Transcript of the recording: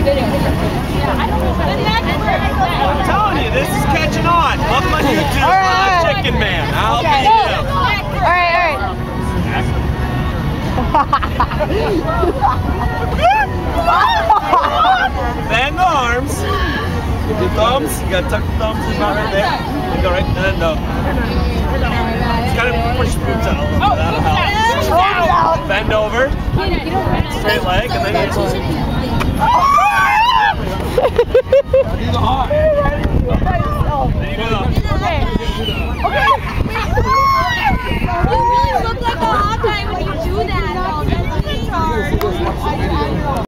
I'm telling you, this is catching on. Look on YouTube, Right. Chicken Man. I'll Okay. be him. Alright. Bend the arms. Your thumbs. You gotta tuck the thumbs in right there. You go right, and then no. Just gotta push the boots out a little bit. That'll help. Bend over. Straight leg, and then you just.